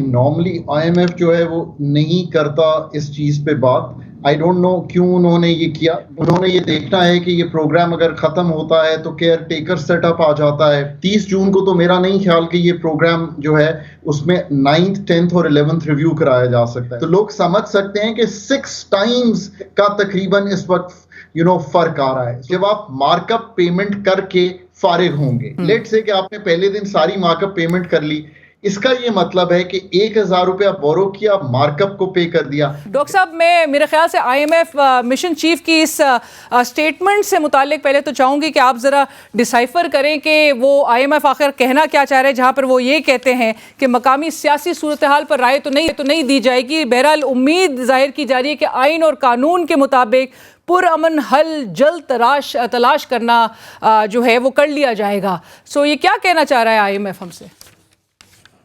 Normally IMF जो है वो नहीं करता इस चीज पे बात। आई डोंट नो क्यों उन्होंने ये किया। उन्होंने ये देखना है कि ये प्रोग्राम अगर खत्म होता है तो केयर टेकर सेटअप आ जाता है। 30 जून को तो मेरा नहीं ख्याल कि ये प्रोग्राम जो है उसमें 9th 10th और 11th रिव्यू कराया जा सकता है। तो लोग समझ सकते हैं कि 6 टाइम्स का तकरीबन इस वक्त फर्क आ रहा है। जब आप मार्कअप पेमेंट करके फारिग होंगे, लेट से कि आपने पहले दिन सारी मार्कअप पेमेंट कर ली, इसका ये मतलब है कि 1,000 रुपया बोरो किया, मार्कअप को पे कर दिया। डॉक्टर साहब, मैं मेरे ख्याल से आईएमएफ मिशन चीफ की इस स्टेटमेंट से मुतालिक पहले तो चाहूँगी कि आप ज़रा डिसाइफर करें कि वो आईएमएफ आखिर कहना क्या चाह रहे हैं, जहाँ पर वो ये कहते हैं कि मकामी सियासी सूरत हाल पर राय तो नहीं दी जाएगी। बहरहाल उम्मीद जाहिर की जा रही है कि आइन और कानून के मुताबिक पुरअमन हल जल्द तलाश करना जो है वो कर लिया जाएगा। सो ये क्या कहना चाह रहा है आईएमएफ हमसे?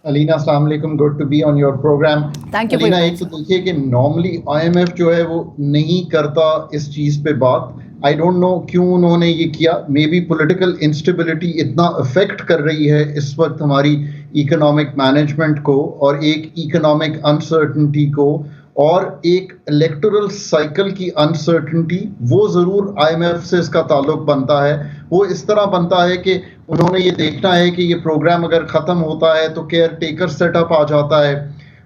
अलीना, अस्सलाम वालेकुम, good to be on your programme. Thank you. Alina, एक तो देखिए कि नॉर्मली आईएमएफ जो है वो नहीं करता इस चीज पे बात। आई डोंट नो क्यों उन्होंने ये किया। मे बी पॉलिटिकल इंस्टेबिलिटी इतना अफेक्ट कर रही है इस वक्त हमारी इकोनॉमिक मैनेजमेंट को, और एक इकोनॉमिक अनसर्टनिटी को, और एक इलेक्टोरल साइकिल की अनसर्टनिटी, वो जरूर आईएमएफ से इसका ताल्लुक बनता है। वो इस तरह बनता है कि उन्होंने ये देखना है कि ये प्रोग्राम अगर खत्म होता है तो केयर टेकर सेटअप आ जाता है।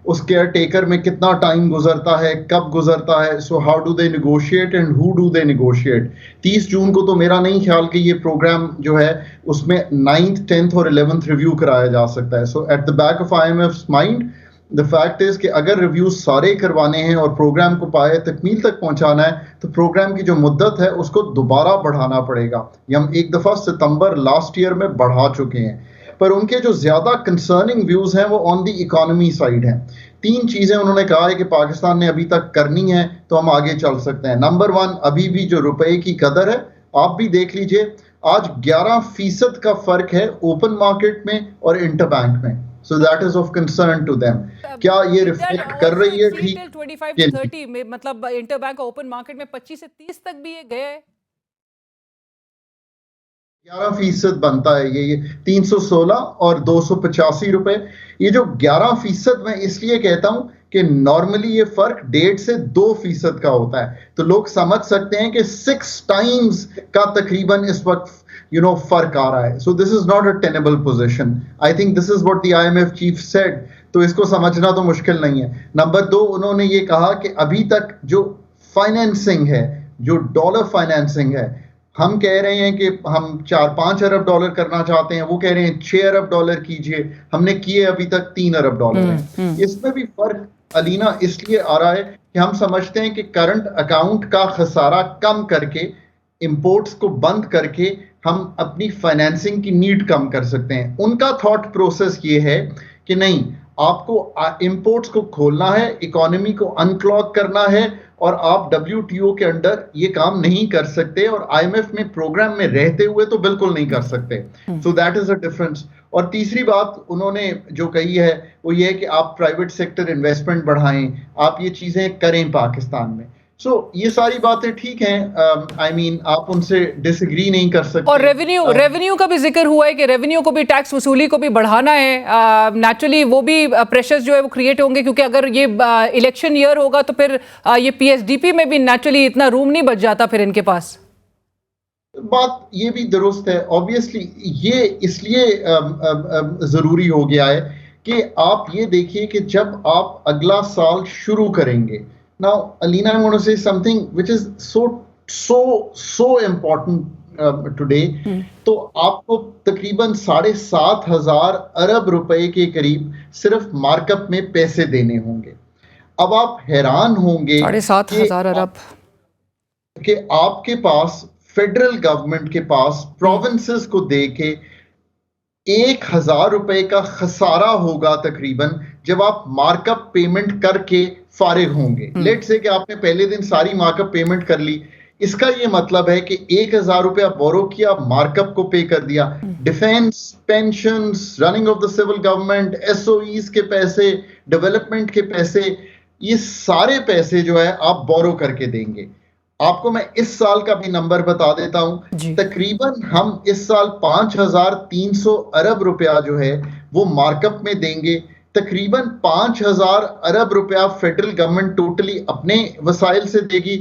उस केयर टेकर में कितना टाइम गुजरता है, कब गुजरता है, so how do they negotiate and who do they negotiate. 30 जून को तो मेरा नहीं ख्याल कि ये प्रोग्राम जो है उसमें 9th 10th और 11th रिव्यू कराया जा सकता है। So at the back of IMF mind the fact is कि अगर रिव्यूज सारे करवाने हैं और प्रोग्राम को पाए तकमील तक पहुंचाना है तो प्रोग्राम की जो मुद्दत है उसको दोबारा बढ़ाना पड़ेगा। ये हम एक दफा सितंबर लास्ट ईयर में बढ़ा चुके हैं, पर उनके जो ज्यादा कंसर्निंग व्यूज हैं वो ऑन द इकोनॉमी साइड हैं। 3 चीजें उन्होंने कहा है कि पाकिस्तान ने अभी तक करनी है तो हम आगे चल सकते हैं। नंबर 1, अभी भी जो रुपए की कदर है, आप भी देख लीजिए, आज 11% का फर्क है ओपन मार्केट में और इंटरबैंक में। So that is of concern to them. क्या ये रिफ्लेक्ट कर रही है? ठीक, 25 to 30 में, मतलब इंटरबैंक ओपन मार्केट में 25 से 30 तक भी ये गए। 11% बनता है ये 316 और 285 रुपए। ये जो 11% मैं इसलिए कहता हूं कि नॉर्मली ये फर्क 1.5 से 2% का होता है। तो लोग समझ सकते हैं कि 6 टाइम्स का तकरीबन इस वक्त फर्क आ रहा है। So this is not a tenable position. I think this is what the IMF chief said. तो इसको समझना तो मुश्किल नहीं है। नंबर 2, उन्होंने ये कहा कि अभी तक जो फाइनेंसिंग है, जो डॉलर फाइनेंसिंग है, हम कह रहे हैं कि हम 4-5 अरब डॉलर करना चाहते हैं, वो कह रहे हैं 6 अरब डॉलर कीजिए, हमने किए अभी तक 3 अरब डॉलर है। इसमें भी फर्क अलीना इसलिए आ रहा है कि हम समझते हैं कि करंट अकाउंट का खसारा कम करके, इंपोर्ट्स को बंद करके हम अपनी फाइनेंसिंग की नीड कम कर सकते हैं। उनका थॉट प्रोसेस ये है कि नहीं, आपको इंपोर्ट्स को खोलना है, इकोनॉमी को अनक्लॉग करना है, और आप WTO के अंडर ये काम नहीं कर सकते, और आईएमएफ में प्रोग्राम में रहते हुए तो बिल्कुल नहीं कर सकते। So that is a difference. और तीसरी बात उन्होंने जो कही है वो ये है कि आप प्राइवेट सेक्टर इन्वेस्टमेंट बढ़ाएं, आप ये चीजें करें पाकिस्तान में। सो ये सारी बातें ठीक हैं। आई मीन आप उनसे डिसएग्री नहीं कर सकते। और रेवेन्यू का भी जिक्र हुआ है कि रेवेन्यू को भी, टैक्स वसूली को भी बढ़ाना है। नेचुरली वो भी प्रेशर्स जो है वो क्रिएट होंगे, क्योंकि अगर ये इलेक्शन ईयर होगा तो फिर ये PSDP में भी नेचुरली इतना रूम नहीं बच जाता फिर इनके पास। बात ये भी दुरुस्त है। ऑब्वियसली ये इसलिए जरूरी हो गया है कि आप ये देखिए कि जब आप अगला साल शुरू करेंगे, now Alina, I want to say something which is so important today. तो आपको तकरीबन 7,500 अरब रुपए के करीब सिर्फ मार्कअप में पैसे देने होंगे। अब आप हैरान होंगे 7,500 अरब कि आपके पास फेडरल गवर्नमेंट के पास प्रोविंसेस को देके 1,000 रुपए का खसारा होगा तकरीबन, जब आप मार्कअप पेमेंट करके फारिग होंगे। लेट से कि आपने पहले दिन सारी मार्कअप पेमेंट कर ली, इसका ये मतलब है कि 1,000 रुपया बोरो किया, मार्कअप को पे कर दिया। Defence, pensions, running of the civil government, SOEs के पैसे, डेवलपमेंट के पैसे, ये सारे पैसे जो है आप बोरो करके देंगे। आपको मैं इस साल का भी नंबर बता देता हूं, तकरीबन हम इस साल 5,300 अरब रुपया जो है वो मार्कअप में देंगे। तकरीबन 5,000 अरब रुपया फेडरल गवर्नमेंट टोटली अपने वसाइल से देगी,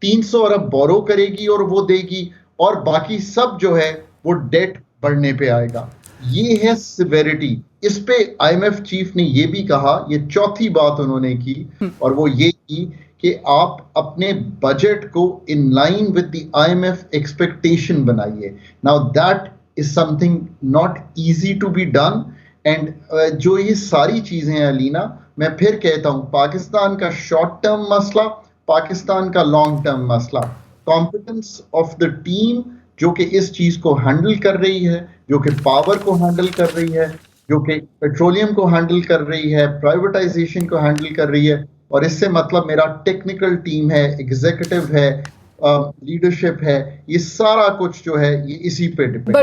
300 अरब बोरो करेगी और वो देगी, और बाकी सब जो है वो डेट बढ़ने पे आएगा। ये है सिवेरिटी। इस पे आईएमएफ चीफ ने ये भी कहा, ये चौथी बात उन्होंने की, और वो ये की कि आप अपने बजट को in line with the IMF expectation बनाइए। Now that is something not easy to be done. And जो ये सारी चीजें हैं अलीना, मैं फिर कहता हूं, पाकिस्तान का शॉर्ट टर्म मसला, पाकिस्तान का लॉन्ग टर्म मसला, कॉम्पिटेंस ऑफ द टीम जो कि इस चीज को हैंडल कर रही है, जो कि पावर को हैंडल कर रही है, जो कि पेट्रोलियम को हैंडल कर रही है, प्राइवेटाइजेशन को हैंडल कर रही है, और इससे मतलब मेरा टेक्निकल टीम है, एग्जीक्यूटिव है, लीडरशिप है, ये सारा कुछ जो है ये इसी पे डिपेंड